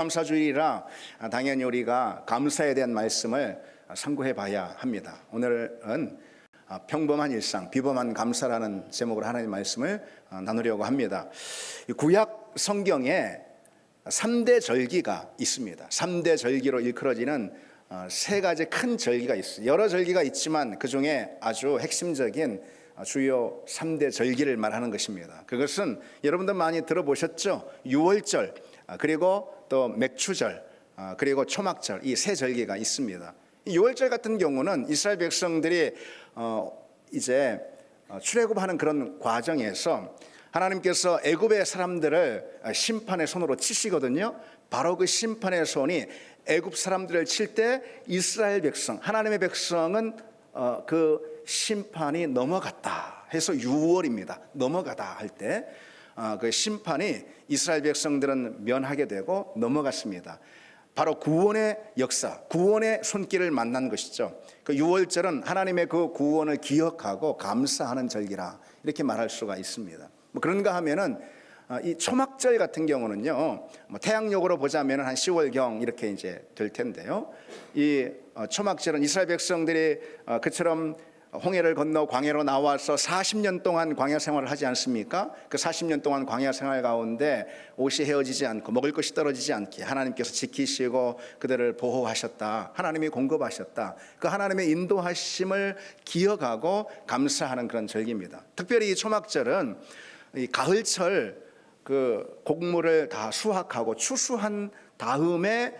감사주일이라 당연히 우리가 감사에 대한 말씀을 상고해 봐야 합니다. 오늘은 평범한 일상, 비범한 감사라는 제목으로 하나님의 말씀을 나누려고 합니다. 구약 성경에 3대 절기가 있습니다. 3대 절기로 일컬어지는 세 가지 큰 절기가 있어요. 여러 절기가 있지만 그 중에 아주 핵심적인 주요 3대 절기를 말하는 것입니다. 그것은 여러분들 많이 들어보셨죠? 유월절, 그리고 또 맥추절, 그리고 초막절, 이 세 절기가 있습니다. 유월절 같은 경우는 이스라엘 백성들이 이제 출애굽하는 그런 과정에서 하나님께서 애굽의 사람들을 심판의 손으로 치시거든요. 바로 그 심판의 손이 애굽 사람들을 칠 때 이스라엘 백성, 하나님의 백성은 그 심판이 넘어갔다 해서 유월입니다. 넘어가다 할 때 그 심판이 이스라엘 백성들은 면하게 되고 넘어갔습니다. 바로 구원의 역사, 구원의 손길을 만난 것이죠. 그 유월절은 하나님의 그 구원을 기억하고 감사하는 절기라 이렇게 말할 수가 있습니다. 뭐 그런가 하면은 이 초막절 같은 경우는요, 태양력으로 보자면 한 10월경 이렇게 이제 될 텐데요. 이 초막절은 이스라엘 백성들이 그처럼 홍해를 건너 광야로 나와서 40년 동안 광야 생활을 하지 않습니까? 그 40년 동안 광야 생활 가운데 옷이 헤어지지 않고 먹을 것이 떨어지지 않게 하나님께서 지키시고 그들을 보호하셨다. 하나님이 공급하셨다. 그 하나님의 인도하심을 기억하고 감사하는 그런 절기입니다. 특별히 이 초막절은 이 가을철 그 곡물을 다 수확하고 추수한 다음에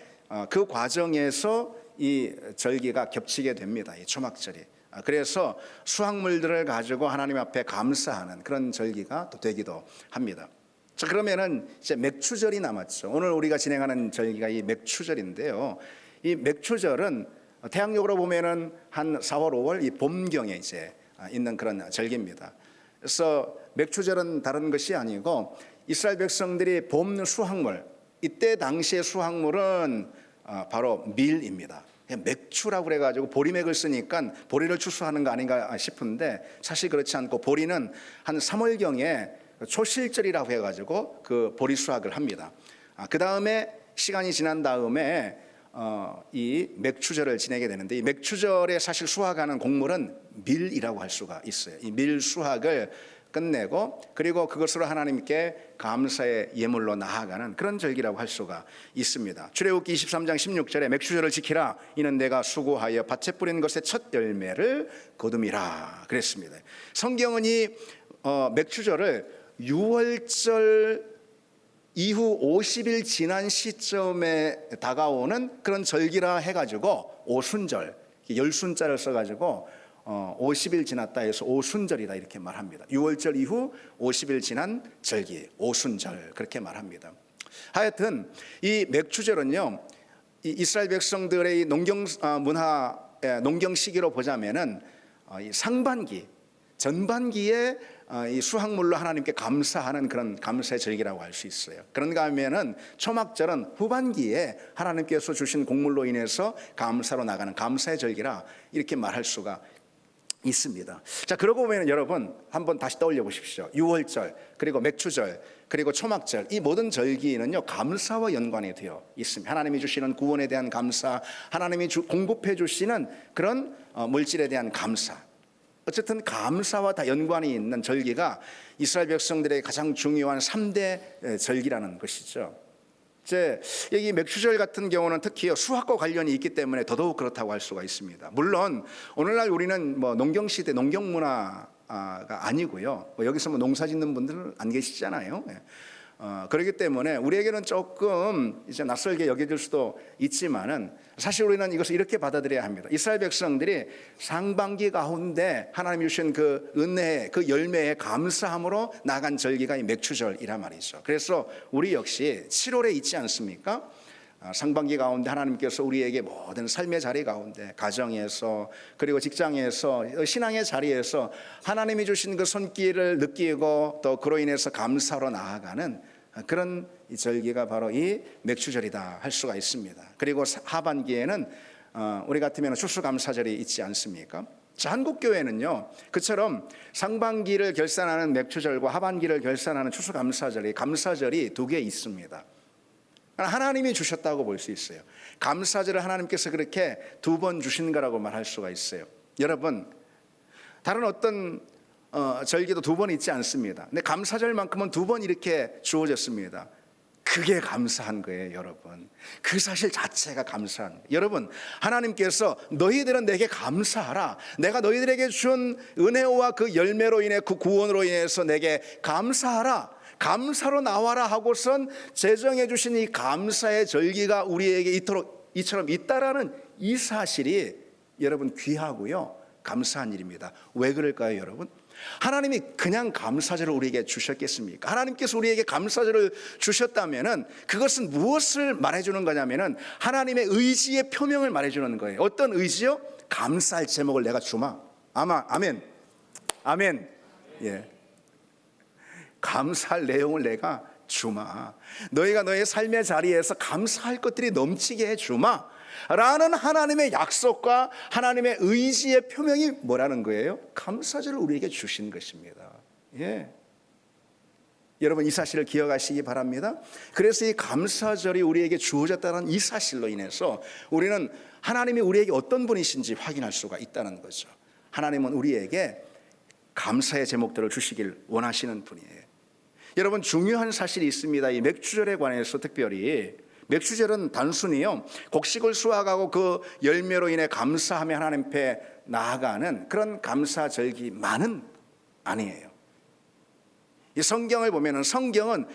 그 과정에서 이 절기가 겹치게 됩니다. 이 초막절이. 그래서 수확물들을 가지고 하나님 앞에 감사하는 그런 절기가 또 되기도 합니다. 자, 그러면은 이제 맥추절이 남았죠. 오늘 우리가 진행하는 절기가 이 맥추절인데요. 이 맥추절은 태양력으로 보면은 한 4월, 5월 이 봄경에 이제 있는 그런 절기입니다. 그래서 맥추절은 다른 것이 아니고 이스라엘 백성들이 봄 수확물, 이때 당시의 수확물은 바로 밀입니다. 맥추라고 그래가지고 보리맥을 쓰니까 보리를 추수하는 거 아닌가 싶은데 사실 그렇지 않고 보리는 한 3월경에 초실절이라고 해가지고 그 보리 수확을 합니다. 그 다음에 시간이 지난 다음에 이 맥추절을 지내게 되는데 이 맥추절에 사실 수확하는 곡물은 밀이라고 할 수가 있어요. 이 밀 수확을 끝내고 그리고 그것으로 하나님께 감사의 예물로 나아가는 그런 절기라고 할 수가 있습니다. 출애굽기 23장 16절에 맥추절을 지키라. 이는 내가 수고하여 밭에 뿌린 것의 첫 열매를 거둠이라 그랬습니다. 성경은 이 맥추절을 유월절 이후 50일 지난 시점에 다가오는 그런 절기라 해가지고 오순절, 열순자를 써가지고 50일 지났다 해서 오순절이다 이렇게 말합니다. 6월절 이후 50일 지난 절기, 오순절 그렇게 말합니다. 하여튼 이 맥추절은요, 이 이스라엘 백성들의 농경 문화, 농경 시기로 보자면은 이 상반기, 전반기에 이 수확물로 하나님께 감사하는 그런 감사의 절기라고 할 수 있어요. 그런가 하면은 초막절은 후반기에 하나님께서 주신 곡물로 인해서 감사로 나가는 감사의 절기라 이렇게 말할 수가 있습니다. 자, 그러고 보면 여러분 한번 다시 떠올려 보십시오. 유월절, 그리고 맥추절, 그리고 초막절, 이 모든 절기는요 감사와 연관이 되어 있습니다. 하나님이 주시는 구원에 대한 감사, 하나님이 공급해 주시는 그런 물질에 대한 감사, 어쨌든 감사와 다 연관이 있는 절기가 이스라엘 백성들의 가장 중요한 3대 절기라는 것이죠. 이 맥추절 같은 경우는 특히 수학과 관련이 있기 때문에 더더욱 그렇다고 할 수가 있습니다. 물론 오늘날 우리는 뭐 농경시대, 농경문화가 아니고요. 여기서 농사 짓는 분들은 안 계시잖아요. 그렇기 때문에 우리에게는 조금 이제 낯설게 여겨질 수도 있지만은 사실 우리는 이것을 이렇게 받아들여야 합니다. 이스라엘 백성들이 상반기 가운데 하나님이 주신 그 은혜의 그 열매에 감사함으로 나간 절기가 이 맥추절이란 말이죠. 그래서 우리 역시 7월에 있지 않습니까? 상반기 가운데 하나님께서 우리에게 모든 삶의 자리 가운데 가정에서 그리고 직장에서 신앙의 자리에서 하나님이 주신 그 손길을 느끼고 또 그로 인해서 감사로 나아가는 그런 이 절기가 바로 이 맥추절이다 할 수가 있습니다. 그리고 하반기에는 우리 같으면 추수감사절이 있지 않습니까? 자, 한국교회는요 그처럼 상반기를 결산하는 맥추절과 하반기를 결산하는 추수감사절이 두 개 있습니다. 하나님이 주셨다고 볼 수 있어요. 감사절을 하나님께서 그렇게 2번 주신 거라고 말할 수가 있어요. 여러분, 다른 어떤 절기도 2번 있지 않습니다. 근데 감사절만큼은 2번 이렇게 주어졌습니다. 그게 감사한 거예요, 여러분. 그 사실 자체가 감사한 거예요. 여러분, 하나님께서 너희들은 내게 감사하라. 내가 너희들에게 준 은혜와 그 열매로 인해 그 구원으로 인해서 내게 감사하라. 감사로 나와라 하고선 제정해 주신 이 감사의 절기가 우리에게 이처럼 있다라는 이 사실이 여러분 귀하고요, 감사한 일입니다. 왜 그럴까요, 여러분? 하나님이 그냥 감사절을 우리에게 주셨겠습니까? 하나님께서 우리에게 감사절을 주셨다면은 그것은 무엇을 말해주는 거냐면은 하나님의 의지의 표명을 말해주는 거예요. 어떤 의지요? 감사할 제목을 내가 주마. 아멘. 아멘. 예. 감사할 내용을 내가 주마. 너희가 너의 삶의 자리에서 감사할 것들이 넘치게 해 주마 라는 하나님의 약속과 하나님의 의지의 표명이 뭐라는 거예요? 감사절을 우리에게 주신 것입니다. 예. 여러분, 이 사실을 기억하시기 바랍니다. 그래서 이 감사절이 우리에게 주어졌다는 이 사실로 인해서 우리는 하나님이 우리에게 어떤 분이신지 확인할 수가 있다는 거죠. 하나님은 우리에게 감사의 제목들을 주시길 원하시는 분이에요. 여러분, 중요한 사실이 있습니다. 이 맥주절에 관해서 특별히 맥주절은 단순히요, 곡식을 수확하고 그 열매로 인해 감사하며 하나님 앞에 나아가는 그런 감사절기만은 아니에요. 이 성경을 보면은 성경은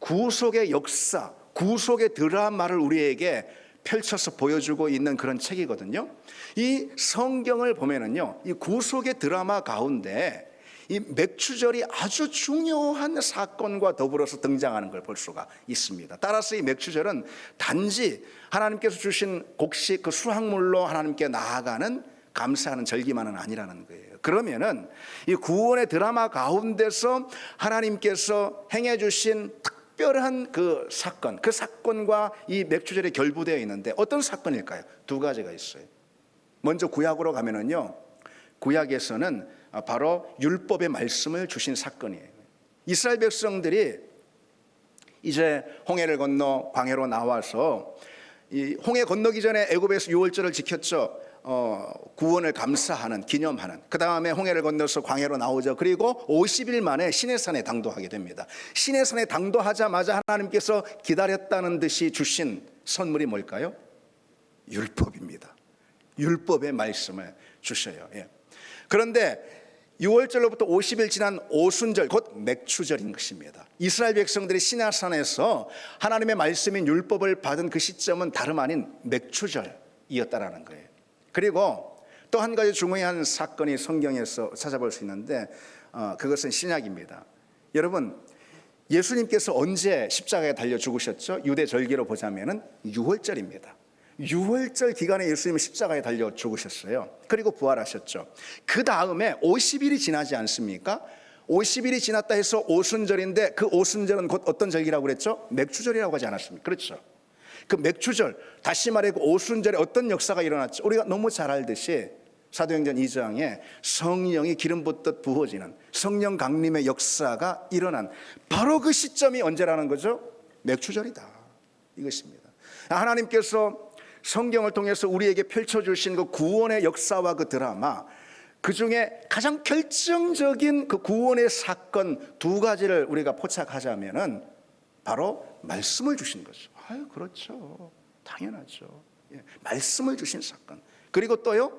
구속의 역사, 구속의 드라마를 우리에게 펼쳐서 보여주고 있는 그런 책이거든요. 이 성경을 보면은요, 이 구속의 드라마 가운데 이 맥주절이 아주 중요한 사건과 더불어서 등장하는 걸 볼 수가 있습니다. 따라서 이 맥주절은 단지 하나님께서 주신 곡식 그 수확물로 하나님께 나아가는 감사하는 절기만은 아니라는 거예요. 그러면은 이 구원의 드라마 가운데서 하나님께서 행해 주신 특별한 그 사건과 이 맥주절이 결부되어 있는데 어떤 사건일까요? 2가지가 있어요. 먼저 구약으로 가면은요, 구약에서는 바로 율법의 말씀을 주신 사건이에요. 이스라엘 백성들이 이제 홍해를 건너 광야로 나와서 이 홍해 건너기 전에 애굽에서 유월절을 지켰죠. 구원을 감사하는, 기념하는. 그 다음에 홍해를 건너서 광야로 나오죠. 그리고 50일 만에 시내산에 당도하게 됩니다. 시내산에 당도하자마자 하나님께서 기다렸다는 듯이 주신 선물이 뭘까요? 율법입니다. 율법의 말씀을 주셔요. 예. 그런데 6월절로부터 50일 지난 오순절, 곧 맥추절인 것입니다. 이스라엘 백성들이 시내산에서 하나님의 말씀인 율법을 받은 그 시점은 다름 아닌 맥추절이었다라는 거예요. 그리고 또 한 가지 중요한 사건이 성경에서 찾아볼 수 있는데 그것은 신약입니다. 여러분, 예수님께서 언제 십자가에 달려 죽으셨죠? 유대 절기로 보자면은 6월절입니다. 6월절 기간에 예수님은 십자가에 달려 죽으셨어요. 그리고 부활하셨죠. 그 다음에 50일이 지나지 않습니까? 50일이 지났다 해서 오순절인데 그 오순절은 곧 어떤 절기라고 그랬죠? 맥주절이라고 하지 않았습니까? 그렇죠. 그 맥주절, 다시 말해 그 오순절에 어떤 역사가 일어났죠? 우리가 너무 잘 알듯이 사도행전 2장에 성령이 기름 붓듯 부어지는 성령 강림의 역사가 일어난 바로 그 시점이 언제라는 거죠? 맥주절이다, 이것입니다. 하나님께서 성경을 통해서 우리에게 펼쳐주신 그 구원의 역사와 그 드라마, 그 중에 가장 결정적인 그 구원의 사건 2가지를 우리가 포착하자면은 바로 말씀을 주신 거죠. 아유, 그렇죠. 당연하죠. 예, 말씀을 주신 사건. 그리고 또요,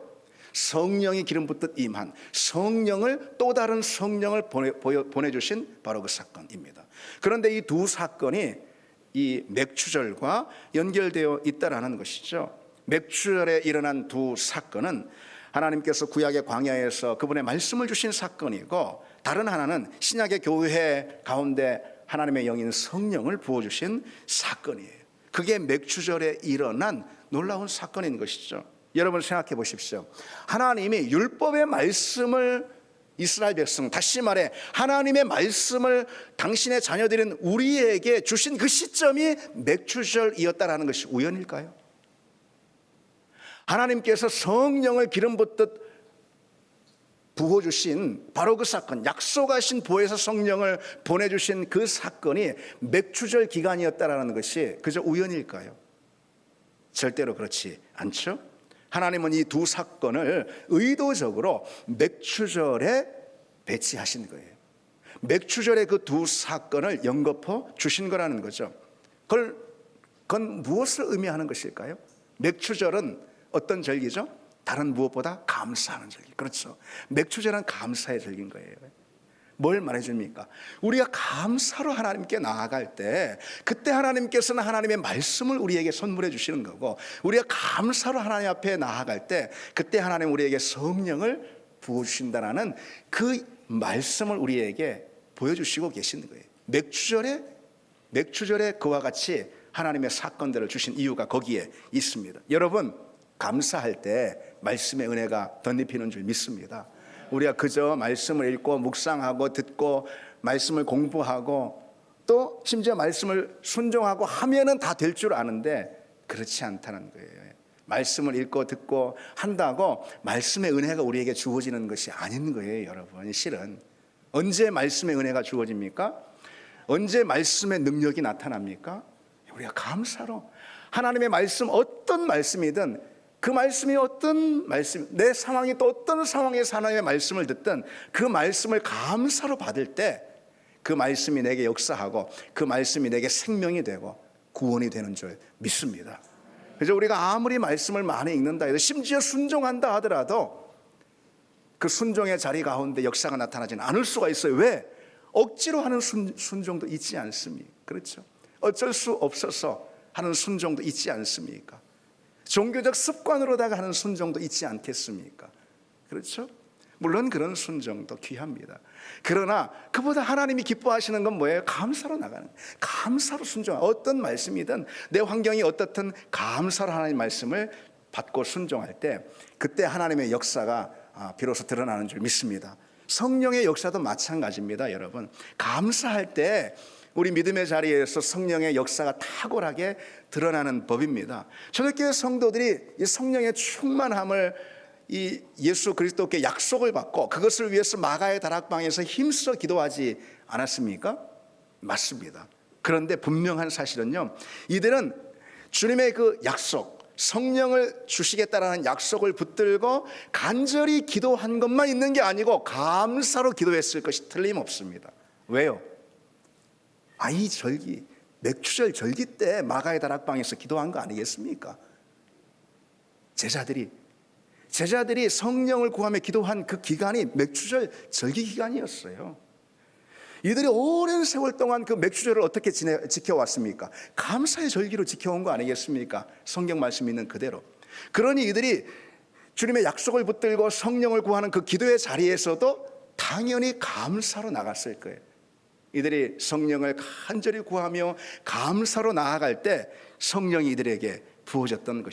성령이 기름 붓듯 임한 성령을, 또 다른 성령을 보내주신 바로 그 사건입니다. 그런데 이 2 사건이 이 맥추절과 연결되어 있다라는 것이죠. 맥추절에 일어난 2 사건은 하나님께서 구약의 광야에서 그분의 말씀을 주신 사건이고, 다른 하나는 신약의 교회 가운데 하나님의 영인 성령을 부어주신 사건이에요. 그게 맥추절에 일어난 놀라운 사건인 것이죠. 여러분 생각해 보십시오. 하나님이 율법의 말씀을 이스라엘 백성, 다시 말해 하나님의 말씀을 당신의 자녀들인 우리에게 주신 그 시점이 맥추절이었다라는 것이 우연일까요? 하나님께서 성령을 기름 붓듯 부어주신 바로 그 사건, 약속하신 보혜사 성령을 보내주신 그 사건이 맥추절 기간이었다라는 것이 그저 우연일까요? 절대로 그렇지 않죠. 하나님은 이 두 사건을 의도적으로 맥추절에 배치하신 거예요. 맥추절의 그 두 사건을 연거푸 주신 거라는 거죠. 그건 무엇을 의미하는 것일까요? 맥추절은 어떤 절기죠? 다른 무엇보다 감사하는 절기. 그렇죠. 맥추절은 감사의 절기인 거예요. 뭘 말해줍니까? 우리가 감사로 하나님께 나아갈 때 그때 하나님께서는 하나님의 말씀을 우리에게 선물해 주시는 거고, 우리가 감사로 하나님 앞에 나아갈 때 그때 하나님 우리에게 성령을 부어주신다는 그 말씀을 우리에게 보여주시고 계시는 거예요. 맥추절에 그와 같이 하나님의 사건들을 주신 이유가 거기에 있습니다. 여러분, 감사할 때 말씀의 은혜가 덧입히는 줄 믿습니다. 우리가 그저 말씀을 읽고 묵상하고 듣고 말씀을 공부하고 또 심지어 말씀을 순종하고 하면은 다 될 줄 아는데 그렇지 않다는 거예요. 말씀을 읽고 듣고 한다고 말씀의 은혜가 우리에게 주어지는 것이 아닌 거예요, 여러분. 실은 언제 말씀의 은혜가 주어집니까? 언제 말씀의 능력이 나타납니까? 우리가 감사로 하나님의 말씀, 어떤 말씀이든 그 말씀이 어떤 말씀, 내 상황이 또 어떤 상황에서 하나님의 말씀을 듣든 그 말씀을 감사로 받을 때 그 말씀이 내게 역사하고 그 말씀이 내게 생명이 되고 구원이 되는 줄 믿습니다. 그래서 우리가 아무리 말씀을 많이 읽는다 해도, 심지어 순종한다 하더라도 그 순종의 자리 가운데 역사가 나타나지는 않을 수가 있어요. 왜? 억지로 하는 순종도 있지 않습니까? 그렇죠. 어쩔 수 없어서 하는 순종도 있지 않습니까? 종교적 습관으로다가 하는 순종도 있지 않겠습니까? 그렇죠? 물론 그런 순종도 귀합니다. 그러나 그보다 하나님이 기뻐하시는 건 뭐예요? 감사로 나가는, 감사로 순종. 어떤 말씀이든 내 환경이 어떻든 감사로 하나님의 말씀을 받고 순종할 때 그때 하나님의 역사가 비로소 드러나는 줄 믿습니다. 성령의 역사도 마찬가지입니다, 여러분. 감사할 때 우리 믿음의 자리에서 성령의 역사가 탁월하게 드러나는 법입니다. 초대교회 성도들이 이 성령의 충만함을 이 예수 그리스도께 약속을 받고 그것을 위해서 마가의 다락방에서 힘써 기도하지 않았습니까? 맞습니다. 그런데 분명한 사실은요, 이들은 주님의 그 약속, 성령을 주시겠다라는 약속을 붙들고 간절히 기도한 것만 있는 게 아니고 감사로 기도했을 것이 틀림없습니다. 왜요? 이 절기, 맥추절 절기 때 마가의 다락방에서 기도한 거 아니겠습니까? 제자들이 성령을 구하며 기도한 그 기간이 맥추절 절기 기간이었어요. 이들이 오랜 세월 동안 그 맥추절을 어떻게 지켜왔습니까? 감사의 절기로 지켜온 거 아니겠습니까? 성경 말씀 있는 그대로. 그러니 이들이 주님의 약속을 붙들고 성령을 구하는 그 기도의 자리에서도 당연히 감사로 나갔을 거예요. 이들이 성령을 간절히 구하며 감사로 나아갈 때 성령이 이들에게 부어졌던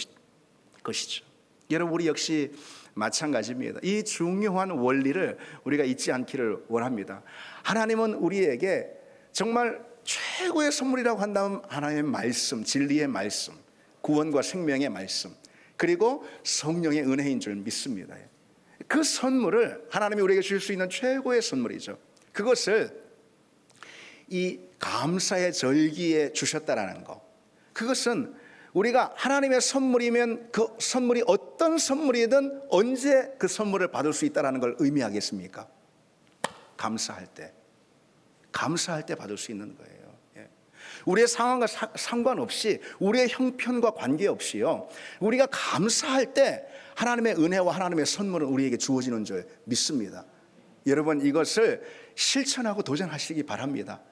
것이죠. 여러분, 우리 역시 마찬가지입니다. 이 중요한 원리를 우리가 잊지 않기를 원합니다. 하나님은 우리에게 정말 최고의 선물이라고 한다면 하나님의 말씀, 진리의 말씀, 구원과 생명의 말씀, 그리고 성령의 은혜인 줄 믿습니다. 그 선물을 하나님이 우리에게 주실 수 있는 최고의 선물이죠. 그것을 이 감사의 절기에 주셨다라는 거, 그것은 우리가 하나님의 선물이면 그 선물이 어떤 선물이든 언제 그 선물을 받을 수 있다는 걸 의미하겠습니까? 감사할 때 받을 수 있는 거예요. 우리의 상황과 상관없이, 우리의 형편과 관계없이요, 우리가 감사할 때 하나님의 은혜와 하나님의 선물은 우리에게 주어지는 줄 믿습니다. 여러분, 이것을 실천하고 도전하시기 바랍니다.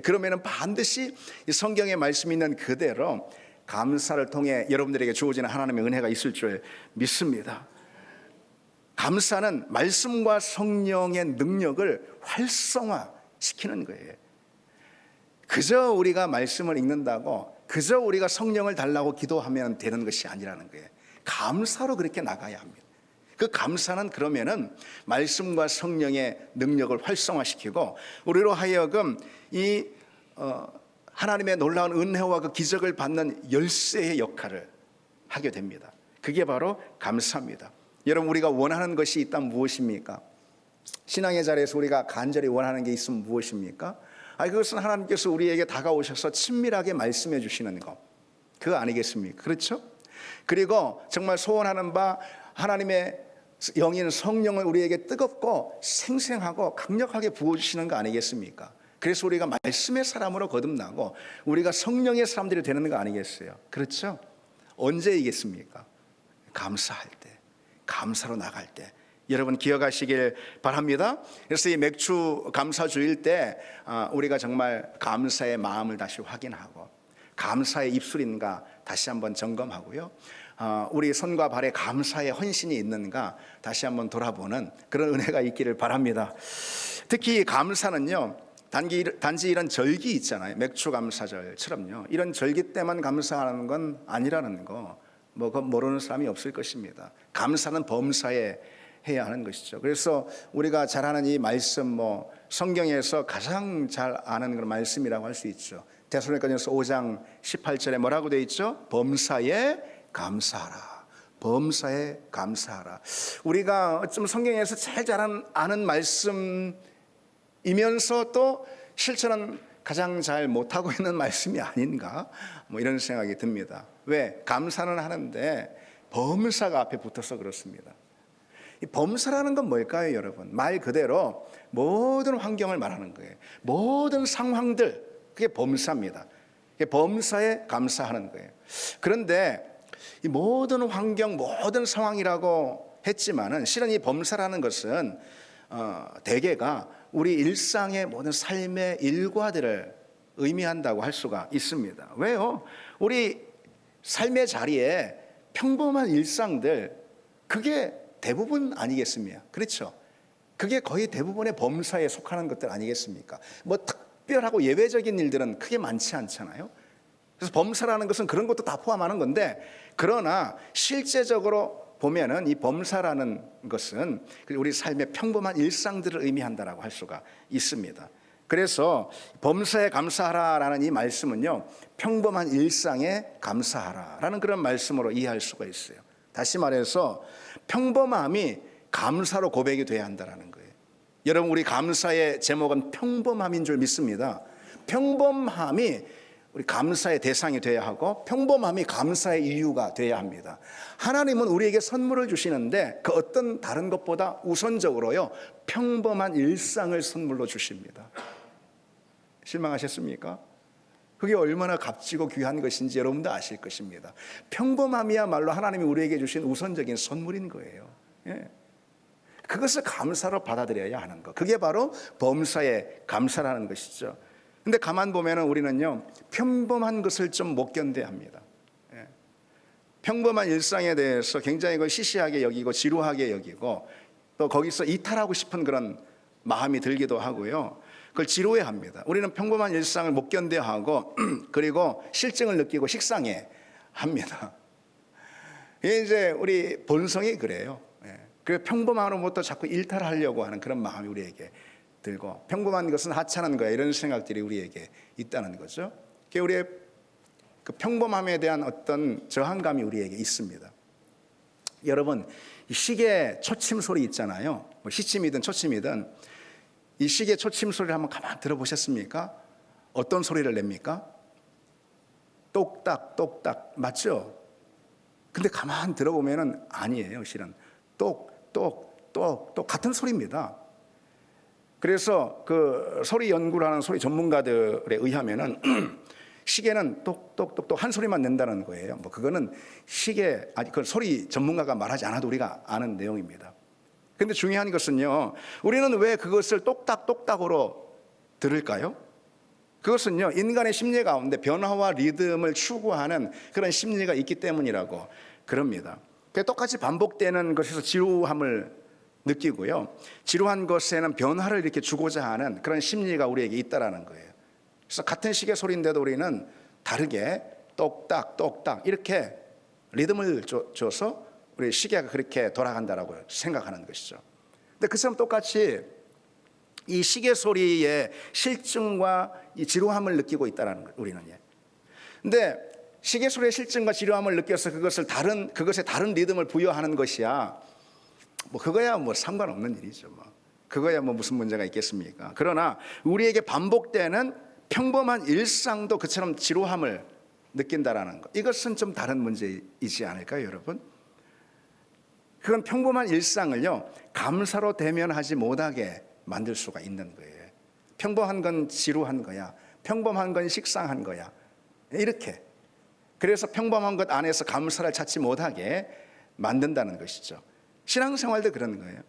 그러면 반드시 성경에 말씀이 있는 그대로 감사를 통해 여러분들에게 주어지는 하나님의 은혜가 있을 줄 믿습니다. 감사는 말씀과 성령의 능력을 활성화시키는 거예요. 그저 우리가 말씀을 읽는다고, 그저 우리가 성령을 달라고 기도하면 되는 것이 아니라는 거예요. 감사로 그렇게 나가야 합니다. 그 감사는 그러면은 말씀과 성령의 능력을 활성화시키고 우리로 하여금 이 하나님의 놀라운 은혜와 그 기적을 받는 열쇠의 역할을 하게 됩니다. 그게 바로 감사입니다. 여러분, 우리가 원하는 것이 있다면 무엇입니까? 신앙의 자리에서 우리가 간절히 원하는 게 있으면 무엇입니까? 그것은 하나님께서 우리에게 다가오셔서 친밀하게 말씀해 주시는 것, 그거 아니겠습니까? 그렇죠? 그리고 정말 소원하는 바 하나님의 영인 성령을 우리에게 뜨겁고 생생하고 강력하게 부어주시는 거 아니겠습니까? 그래서 우리가 말씀의 사람으로 거듭나고 우리가 성령의 사람들이 되는 거 아니겠어요? 그렇죠? 언제이겠습니까? 감사할 때, 감사로 나갈 때. 여러분 기억하시길 바랍니다. 그래서 이 맥주 감사주일 때 우리가 정말 감사의 마음을 다시 확인하고 감사의 입술인가 다시 한번 점검하고요. 우리 손과 발에 감사의 헌신이 있는가 다시 한번 돌아보는 그런 은혜가 있기를 바랍니다. 특히 감사는요, 단지 이런 절기 있잖아요. 맥주 감사절처럼요. 이런 절기 때만 감사하는 건 아니라는 거, 그거 모르는 사람이 없을 것입니다. 감사는 범사에 해야 하는 것이죠. 그래서 우리가 잘 아는 이 말씀, 성경에서 가장 잘 아는 그런 말씀이라고 할 수 있죠. 데살로니가전서 5장 18절에 뭐라고 되어 있죠? 범사에 감사하라. 범사에 감사하라. 우리가 어쩜 성경에서 제일 잘 아는 말씀이면서 또 실천은 가장 잘 못하고 있는 말씀이 아닌가, 이런 생각이 듭니다. 왜? 감사는 하는데 범사가 앞에 붙어서 그렇습니다. 이 범사라는 건 뭘까요, 여러분? 말 그대로 모든 환경을 말하는 거예요. 모든 상황들, 그게 범사입니다. 그게 범사에 감사하는 거예요. 그런데 이 모든 환경, 모든 상황이라고 했지만은 실은 이 범사라는 것은 대개가 우리 일상의 모든 삶의 일과들을 의미한다고 할 수가 있습니다. 왜요? 우리 삶의 자리에 평범한 일상들, 그게 대부분 아니겠습니까? 그렇죠? 그게 거의 대부분의 범사에 속하는 것들 아니겠습니까? 특별하고 예외적인 일들은 크게 많지 않잖아요. 그래서 범사라는 것은 그런 것도 다 포함하는 건데, 그러나 실제적으로 보면은 이 범사라는 것은 우리 삶의 평범한 일상들을 의미한다라고 할 수가 있습니다. 그래서 범사에 감사하라라는 이 말씀은요, 평범한 일상에 감사하라라는 그런 말씀으로 이해할 수가 있어요. 다시 말해서 평범함이 감사로 고백이 돼야 한다는 거예요. 여러분, 우리 감사의 제목은 평범함인 줄 믿습니다. 평범함이 우리 감사의 대상이 돼야 하고 평범함이 감사의 이유가 돼야 합니다. 하나님은 우리에게 선물을 주시는데 그 어떤 다른 것보다 우선적으로요, 평범한 일상을 선물로 주십니다. 실망하셨습니까? 그게 얼마나 값지고 귀한 것인지 여러분도 아실 것입니다. 평범함이야말로 하나님이 우리에게 주신 우선적인 선물인 거예요. 그것을 감사로 받아들여야 하는 것, 그게 바로 범사에 감사라는 것이죠. 근데 가만 보면은 우리는요, 평범한 것을 좀 못 견뎌합니다. 평범한 일상에 대해서 굉장히 그걸 시시하게 여기고 지루하게 여기고 또 거기서 이탈하고 싶은 그런 마음이 들기도 하고요. 그걸 지루해합니다. 우리는 평범한 일상을 못 견뎌하고 그리고 실증을 느끼고 식상해 합니다. 이게 이제 우리 본성이 그래요. 그래서 평범함으로부터 자꾸 일탈하려고 하는 그런 마음이 우리에게 들고, 평범한 것은 하찮은 거야, 이런 생각들이 우리에게 있다는 거죠. 우리의 그 평범함에 대한 어떤 저항감이 우리에게 있습니다. 여러분, 이 시계 초침 소리 있잖아요. 시침이든 초침이든 이 시계 초침 소리를 한번 가만 들어보셨습니까? 어떤 소리를 냅니까? 똑딱 똑딱, 맞죠? 근데 가만 들어보면은 아니에요. 실은 똑똑똑똑 같은 소리입니다. 그래서 그 소리 연구를 하는 소리 전문가들에 의하면은 시계는 똑똑똑똑 한 소리만 낸다는 거예요. 그거는 시계, 그 소리 전문가가 말하지 않아도 우리가 아는 내용입니다. 근데 중요한 것은요, 우리는 왜 그것을 똑딱똑딱으로 들을까요? 그것은요, 인간의 심리 가운데 변화와 리듬을 추구하는 그런 심리가 있기 때문이라고 그럽니다. 똑같이 반복되는 것에서 지루함을 느끼고요, 지루한 것에는 변화를 이렇게 주고자 하는 그런 심리가 우리에게 있다라는 거예요. 그래서 같은 시계 소리인데도 우리는 다르게 똑딱 똑딱 이렇게 리듬을 줘서 우리 시계가 그렇게 돌아간다라고 생각하는 것이죠. 근데 그처럼 똑같이 이 시계 소리의 실증과 이 지루함을 느끼고 있다라는 거예요, 우리는. 근데 시계 소리의 실증과 지루함을 느껴서 그것에 다른 리듬을 부여하는 것이야, 뭐 그거야 뭐 상관없는 일이죠. 뭐 그거야 뭐 무슨 문제가 있겠습니까? 그러나 우리에게 반복되는 평범한 일상도 그처럼 지루함을 느낀다라는 것, 이것은 좀 다른 문제이지 않을까요, 여러분? 그건 평범한 일상을요 감사로 대면하지 못하게 만들 수가 있는 거예요. 평범한 건 지루한 거야, 평범한 건 식상한 거야, 이렇게. 그래서 평범한 것 안에서 감사를 찾지 못하게 만든다는 것이죠. 신앙생활도 그런 거예요.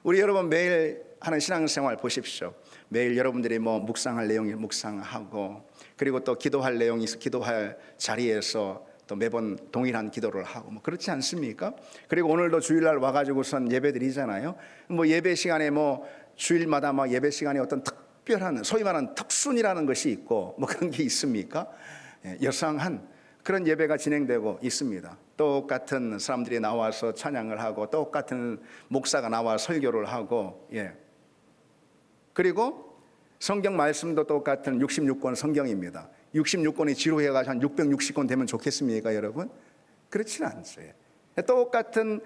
우리 여러분 매일 하는 신앙생활 보십시오. 매일 여러분들이 뭐 묵상할 내용이 묵상하고, 그리고 또 기도할 내용이 있어 기도할 자리에서 또 매번 동일한 기도를 하고, 뭐 그렇지 않습니까? 그리고 오늘도 주일날 와가지고선 예배 드리잖아요. 뭐 예배 시간에 뭐 주일마다 막 예배 시간에 어떤 특별한 소위 말하는 특순이라는 것이 있고 뭐 그런 게 있습니까? 여상한 그런 예배가 진행되고 있습니다. 똑같은 사람들이 나와서 찬양을 하고, 똑같은 목사가 나와 설교를 하고, 그리고 성경 말씀도 똑같은 66권 성경입니다. 66권이 지루해가지고 한 660권 되면 좋겠습니까, 여러분? 그렇지는 않죠. 똑같은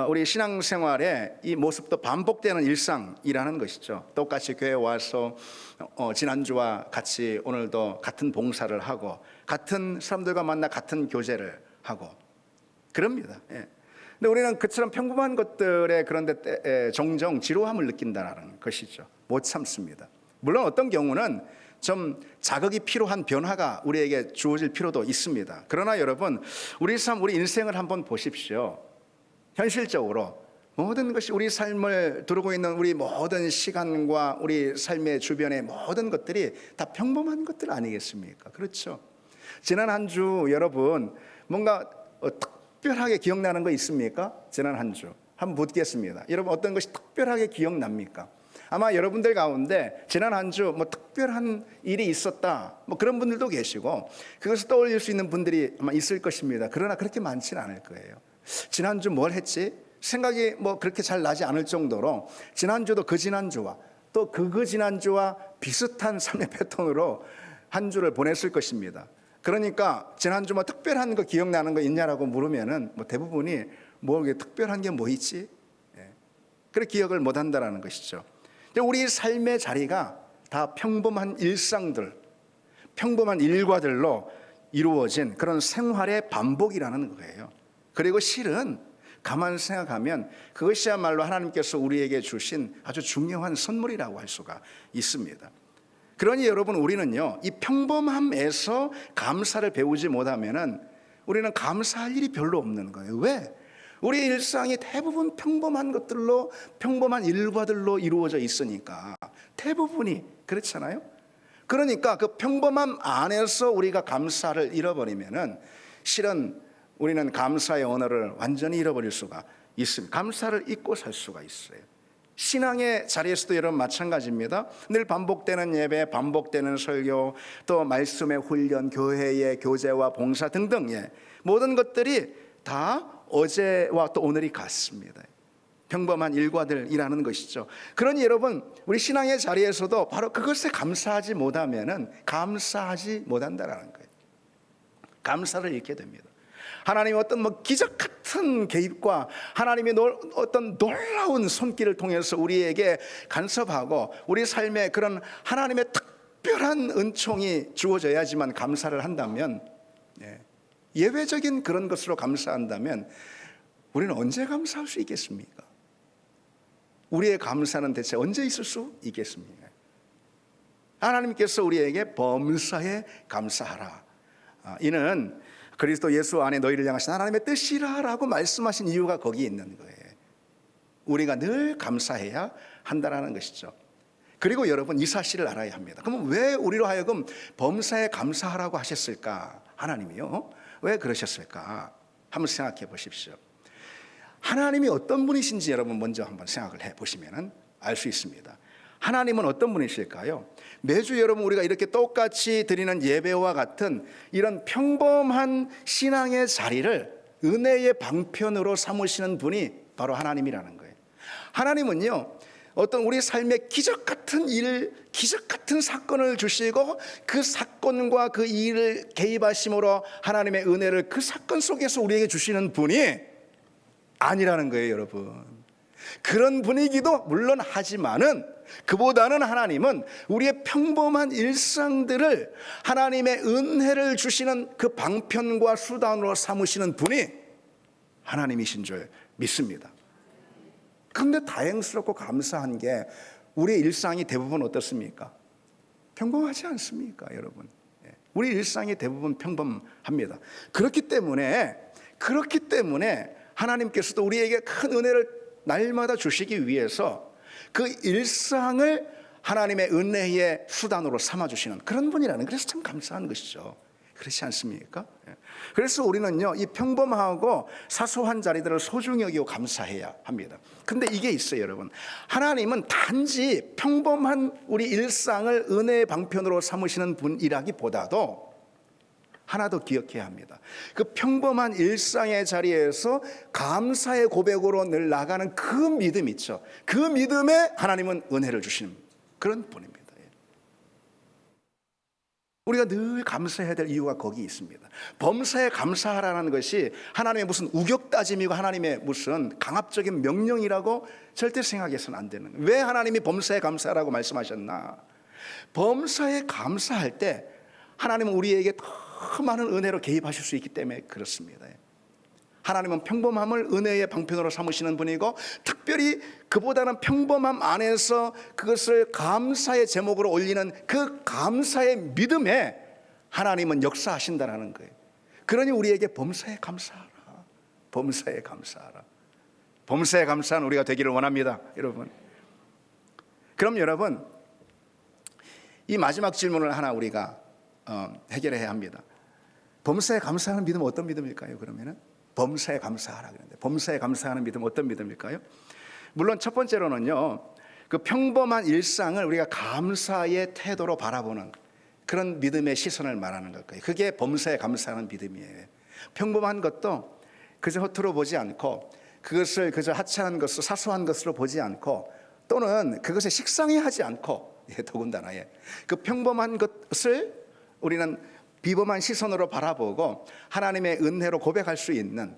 우리 신앙생활의 이 모습도 반복되는 일상이라는 것이죠. 똑같이 교회 와서 지난주와 같이 오늘도 같은 봉사를 하고, 같은 사람들과 만나 같은 교제를 하고 그럽니다. 근데 우리는 그처럼 평범한 것들에 그런데 종종 지루함을 느낀다는 것이죠. 못 참습니다. 물론 어떤 경우는 좀 자극이 필요한 변화가 우리에게 주어질 필요도 있습니다. 그러나 여러분, 우리 삶, 우리 인생을 한번 보십시오. 현실적으로 모든 것이, 우리 삶을 두르고 있는 우리 모든 시간과 우리 삶의 주변의 모든 것들이 다 평범한 것들 아니겠습니까? 그렇죠. 지난 한 주 여러분 뭔가 특별하게 기억나는 거 있습니까? 지난 한 주 한번 묻겠습니다. 여러분 어떤 것이 특별하게 기억납니까? 아마 여러분들 가운데 지난 한 주 뭐 특별한 일이 있었다, 뭐 그런 분들도 계시고 그것을 떠올릴 수 있는 분들이 아마 있을 것입니다. 그러나 그렇게 많지는 않을 거예요. 지난주 뭘 했지? 생각이 뭐 그렇게 잘 나지 않을 정도로 지난주도 그 지난주와 또 그 지난주와 비슷한 삶의 패턴으로 한 주를 보냈을 것입니다. 그러니까 지난주 뭐 특별한 거 기억나는 거 있냐라고 물으면은 뭐 대부분이 뭐 특별한 게 뭐 있지? 그래 기억을 못 한다라는 것이죠. 우리 삶의 자리가 다 평범한 일상들, 평범한 일과들로 이루어진 그런 생활의 반복이라는 거예요. 그리고 실은 가만 생각하면 그것이야말로 하나님께서 우리에게 주신 아주 중요한 선물이라고 할 수가 있습니다. 그러니 여러분, 우리는요 이 평범함에서 감사를 배우지 못하면은 우리는 감사할 일이 별로 없는 거예요. 왜? 우리 일상이 대부분 평범한 것들로, 평범한 일과들로 이루어져 있으니까. 대부분이 그렇잖아요. 그러니까 그 평범함 안에서 우리가 감사를 잃어버리면은 실은 우리는 감사의 언어를 완전히 잃어버릴 수가 있습니다. 감사를 잊고 살 수가 있어요. 신앙의 자리에서도 여러분 마찬가지입니다. 늘 반복되는 예배, 반복되는 설교, 또 말씀의 훈련, 교회의 교제와 봉사 등등의 모든 것들이 다 어제와 또 오늘이 같습니다. 평범한 일과들이라는 것이죠. 그러니 여러분, 우리 신앙의 자리에서도 바로 그것에 감사하지 못하면은 감사하지 못한다라는 거예요. 감사를 잃게 됩니다. 하나님의 어떤 뭐 기적 같은 개입과 하나님의 어떤 놀라운 손길을 통해서 우리에게 간섭하고 우리 삶에 그런 하나님의 특별한 은총이 주어져야지만 감사를 한다면, 예외적인 그런 것으로 감사한다면 우리는 언제 감사할 수 있겠습니까? 우리의 감사는 대체 언제 있을 수 있겠습니까? 하나님께서 우리에게 범사에 감사하라. 이는 그리스도 예수 안에 너희를 향하신 하나님의 뜻이라라고 말씀하신 이유가 거기에 있는 거예요. 우리가 늘 감사해야 한다는 것이죠. 그리고 여러분, 이 사실을 알아야 합니다. 그러면 왜 우리로 하여금 범사에 감사하라고 하셨을까? 하나님이요, 왜 그러셨을까? 한번 생각해 보십시오. 하나님이 어떤 분이신지 여러분 먼저 한번 생각을 해 보시면 알 수 있습니다. 하나님은 어떤 분이실까요? 매주 여러분 우리가 이렇게 똑같이 드리는 예배와 같은 이런 평범한 신앙의 자리를 은혜의 방편으로 삼으시는 분이 바로 하나님이라는 거예요. 하나님은요 어떤 우리 삶의 기적 같은 일, 기적 같은 사건을 주시고 그 사건과 그 일을 개입하심으로 하나님의 은혜를 그 사건 속에서 우리에게 주시는 분이 아니라는 거예요, 여러분. 그런 분위기도 물론 하지만은 그보다는 하나님은 우리의 평범한 일상들을 하나님의 은혜를 주시는 그 방편과 수단으로 삼으시는 분이 하나님이신 줄 믿습니다. 그런데 다행스럽고 감사한 게 우리의 일상이 대부분 어떻습니까? 평범하지 않습니까, 여러분? 우리 일상이 대부분 평범합니다. 그렇기 때문에 하나님께서도 우리에게 큰 은혜를 날마다 주시기 위해서 그 일상을 하나님의 은혜의 수단으로 삼아주시는 그런 분이라는, 그래서 참 감사한 것이죠. 그렇지 않습니까? 그래서 우리는요, 이 평범하고 사소한 자리들을 소중히 여기고 감사해야 합니다. 근데 이게 있어요, 여러분. 하나님은 단지 평범한 우리 일상을 은혜의 방편으로 삼으시는 분이라기보다도 하나 더 기억해야 합니다. 그 평범한 일상의 자리에서 감사의 고백으로 늘 나가는 그 믿음 있죠. 그 믿음에 하나님은 은혜를 주시는 그런 분입니다. 우리가 늘 감사해야 될 이유가 거기 있습니다. 범사에 감사하라는 것이 하나님의 무슨 우격다짐이고 하나님의 무슨 강압적인 명령이라고 절대 생각해서는 안 되는 거예요. 왜 하나님이 범사에 감사하라고 말씀하셨나? 범사에 감사할 때 하나님은 우리에게 더 많은 은혜로 개입하실 수 있기 때문에 그렇습니다. 하나님은 평범함을 은혜의 방편으로 삼으시는 분이고, 특별히 그보다는 평범함 안에서 그것을 감사의 제목으로 올리는 그 감사의 믿음에 하나님은 역사하신다는 거예요. 그러니 우리에게 범사에 감사하라. 범사에 감사하라. 범사에 감사한 우리가 되기를 원합니다, 여러분. 그럼 여러분, 이 마지막 질문을 하나 우리가 해결해야 합니다. 범사에 감사하는 믿음은 어떤 믿음일까요? 그러면은 범사에 감사하라 그러는데, 범사에 감사하는 믿음은 어떤 믿음일까요? 물론 첫 번째로는요, 그 평범한 일상을 우리가 감사의 태도로 바라보는 그런 믿음의 시선을 말하는 걸 거예요. 그게 범사에 감사하는 믿음이에요. 평범한 것도 그저 허투루 보지 않고, 그것을 그저 하찮은 것으로, 사소한 것으로 보지 않고, 또는 그것에 식상해하지 않고, 더군다나 그 평범한 것을 우리는 비범한 시선으로 바라보고 하나님의 은혜로 고백할 수 있는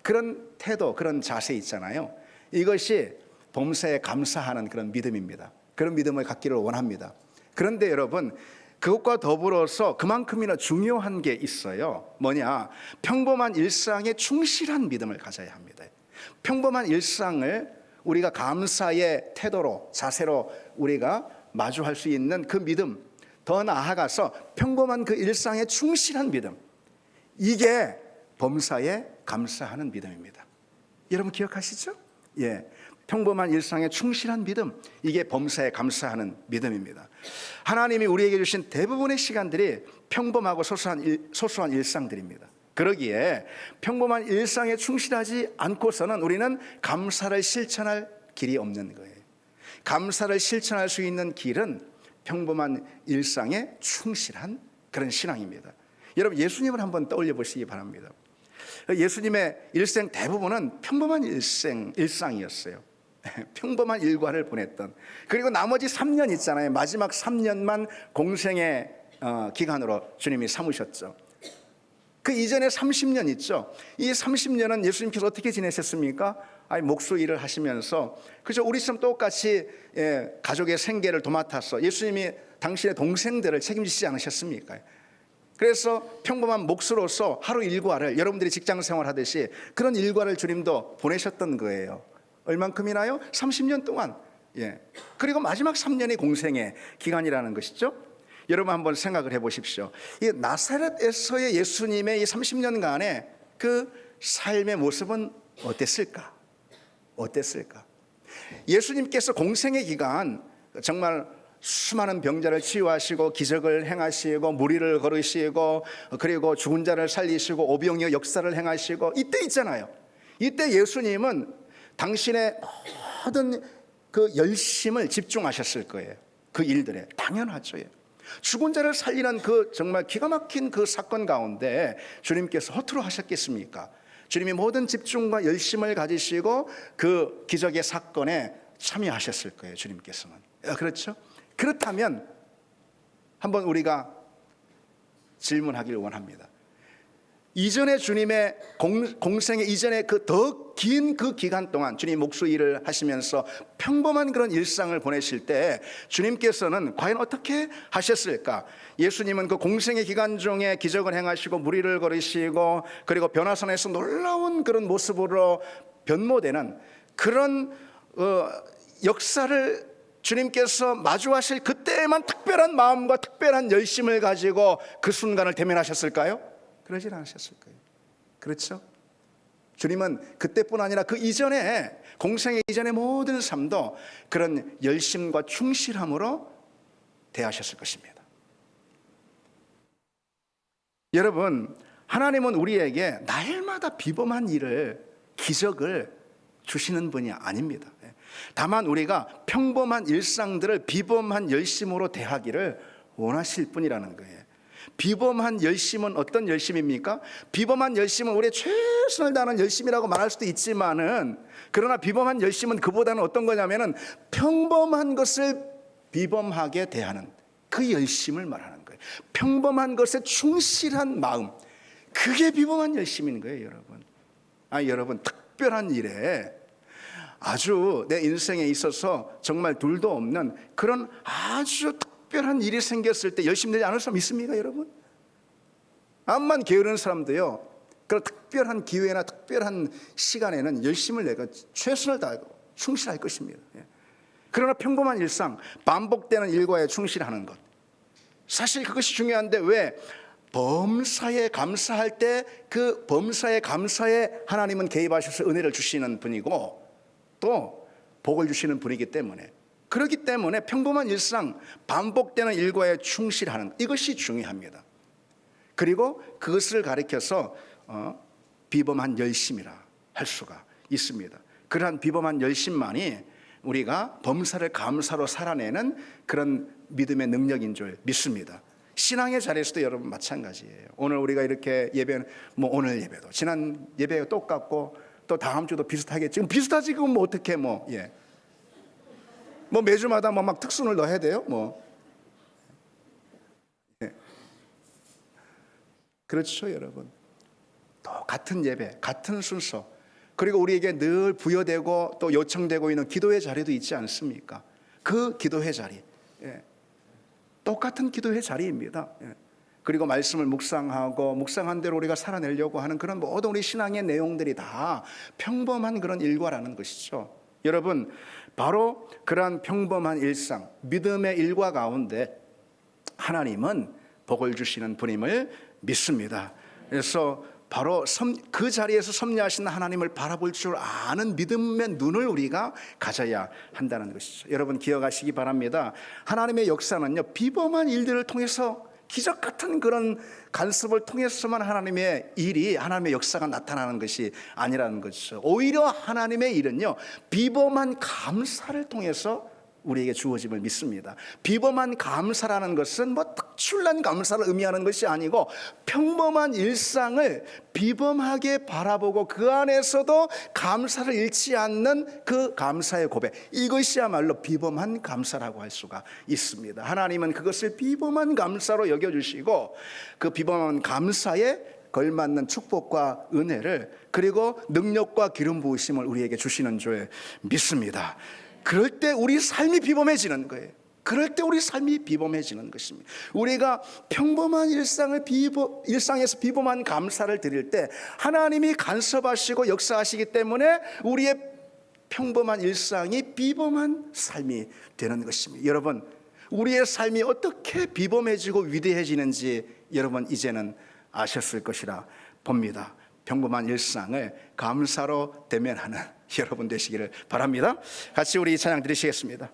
그런 태도, 그런 자세 있잖아요. 이것이 범사에 감사하는 그런 믿음입니다. 그런 믿음을 갖기를 원합니다. 그런데 여러분, 그것과 더불어서 그만큼이나 중요한 게 있어요. 뭐냐? 평범한 일상에 충실한 믿음을 가져야 합니다. 평범한 일상을 우리가 감사의 태도로, 자세로 우리가 마주할 수 있는 그 믿음, 더 나아가서 평범한 그 일상에 충실한 믿음, 이게 범사에 감사하는 믿음입니다. 여러분 기억하시죠? 평범한 일상에 충실한 믿음, 이게 범사에 감사하는 믿음입니다. 하나님이 우리에게 주신 대부분의 시간들이 평범하고 소소한 일상들입니다. 그러기에 평범한 일상에 충실하지 않고서는 우리는 감사를 실천할 길이 없는 거예요. 감사를 실천할 수 있는 길은 평범한 일상에 충실한 그런 신앙입니다. 여러분, 예수님을 한번 떠올려 보시기 바랍니다. 예수님의 일생 대부분은 평범한 일상이었어요. 평범한 일과를 보냈던, 그리고 나머지 3년 있잖아요. 마지막 3년만 공생의 기간으로 주님이 삼으셨죠. 그 이전에 30년 있죠. 이 30년은 예수님께서 어떻게 지내셨습니까? 목수 일을 하시면서 그저 우리처럼 똑같이 가족의 생계를 도맡아서 예수님이 당신의 동생들을 책임지시지 않으셨습니까? 그래서 평범한 목수로서 하루 일과를, 여러분들이 직장 생활하듯이 그런 일과를 주님도 보내셨던 거예요. 얼만큼이나요? 30년 동안. 그리고 마지막 3년이 공생의 기간이라는 것이죠. 여러분 한번 생각을 해보십시오. 이 나사렛에서의 예수님의 이 30년간의 그 삶의 모습은 어땠을까? 예수님께서 공생의 기간 정말 수많은 병자를 치유하시고 기적을 행하시고 무리를 걸으시고 그리고 죽은 자를 살리시고 오병이어 역사를 행하시고 이때 있잖아요. 이때 예수님은 당신의 모든 그 열심을 집중하셨을 거예요. 그 일들에. 당연하죠. 죽은 자를 살리는 그 정말 기가 막힌 그 사건 가운데 주님께서 허투루 하셨겠습니까? 주님이 모든 집중과 열심을 가지시고 그 기적의 사건에 참여하셨을 거예요, 주님께서는. 그렇죠? 그렇다면 한번 우리가 질문하기를 원합니다. 이전에 주님의 공생의 이전에 그 더 긴 그 기간 동안 주님 목수 일을 하시면서 평범한 그런 일상을 보내실 때 주님께서는 과연 어떻게 하셨을까? 예수님은 그 공생의 기간 중에 기적을 행하시고 무리를 걸으시고 그리고 변화산에서 놀라운 그런 모습으로 변모되는 그런 역사를 주님께서 마주하실 그때에만 특별한 마음과 특별한 열심을 가지고 그 순간을 대면하셨을까요? 그러진 않으셨을 거예요. 그렇죠? 주님은 그때뿐 아니라 그 이전에 공생의 이전의 모든 삶도 그런 열심과 충실함으로 대하셨을 것입니다. 여러분, 하나님은 우리에게 날마다 비범한 일을, 기적을 주시는 분이 아닙니다. 다만 우리가 평범한 일상들을 비범한 열심으로 대하기를 원하실 뿐이라는 거예요. 비범한 열심은 어떤 열심입니까? 비범한 열심은 우리의 최선을 다하는 열심이라고 말할 수도 있지만은, 그러나 비범한 열심은 그보다는 어떤 거냐면은 평범한 것을 비범하게 대하는 그 열심을 말하는 거예요. 평범한 것에 충실한 마음, 그게 비범한 열심인 거예요, 여러분. 여러분, 특별한 일에 아주 내 인생에 있어서 정말 둘도 없는 그런 아주 특별한 일이 생겼을 때 열심히 되지 않을 사람 있습니까, 여러분? 암만 게으른 사람도요, 그런 특별한 기회나 특별한 시간에는 열심을 내가 최선을 다하고 충실할 것입니다. 그러나 평범한 일상, 반복되는 일과에 충실하는 것, 사실 그것이 중요한데 왜 범사에 감사할 때 그 범사에 감사에 하나님은 개입하셔서 은혜를 주시는 분이고 또 복을 주시는 분이기 때문에, 그렇기 때문에 평범한 일상, 반복되는 일과에 충실하는 이것이 중요합니다. 그리고 그것을 가리켜서 비범한 열심이라 할 수가 있습니다. 그러한 비범한 열심만이 우리가 범사를 감사로 살아내는 그런 믿음의 능력인 줄 믿습니다. 신앙의 자리에서도 여러분 마찬가지예요. 오늘 우리가 이렇게 예배는 오늘 예배도 지난 예배가 똑같고 또 다음 주도 비슷하겠지. 지금 비슷하지 그럼 어떻게 매주마다 막 특순을 넣어야 돼요? 그렇죠, 여러분. 똑같은 예배, 같은 순서, 그리고 우리에게 늘 부여되고 또 요청되고 있는 기도의 자리도 있지 않습니까? 그 기도의 자리, 똑같은 기도의 자리입니다. 그리고 말씀을 묵상하고 묵상한 대로 우리가 살아내려고 하는 그런 모든 우리 신앙의 내용들이 다 평범한 그런 일과라는 것이죠. 여러분, 바로 그러한 평범한 일상, 믿음의 일과 가운데 하나님은 복을 주시는 분임을 믿습니다. 그래서 바로 그 자리에서 섭리하신 하나님을 바라볼 줄 아는 믿음의 눈을 우리가 가져야 한다는 것이죠. 여러분 기억하시기 바랍니다. 하나님의 역사는요, 비범한 일들을 통해서, 기적 같은 그런 간섭을 통해서만 하나님의 일이, 하나님의 역사가 나타나는 것이 아니라는 것이죠. 오히려 하나님의 일은요, 비범한 감사를 통해서 우리에게 주어짐을 믿습니다. 비범한 감사라는 것은 특출난 감사를 의미하는 것이 아니고 평범한 일상을 비범하게 바라보고 그 안에서도 감사를 잃지 않는 그 감사의 고백, 이것이야말로 비범한 감사라고 할 수가 있습니다. 하나님은 그것을 비범한 감사로 여겨주시고 그 비범한 감사에 걸맞는 축복과 은혜를, 그리고 능력과 기름 부으심을 우리에게 주시는 줄 믿습니다. 그럴 때 우리 삶이 비범해지는 거예요. 그럴 때 우리 삶이 비범해지는 것입니다. 우리가 평범한 일상에서 비범한 감사를 드릴 때 하나님이 간섭하시고 역사하시기 때문에 우리의 평범한 일상이 비범한 삶이 되는 것입니다. 여러분, 우리의 삶이 어떻게 비범해지고 위대해지는지 여러분 이제는 아셨을 것이라 봅니다. 평범한 일상을 감사로 대면하는 여러분 되시기를 바랍니다. 같이 우리 찬양 드리시겠습니다.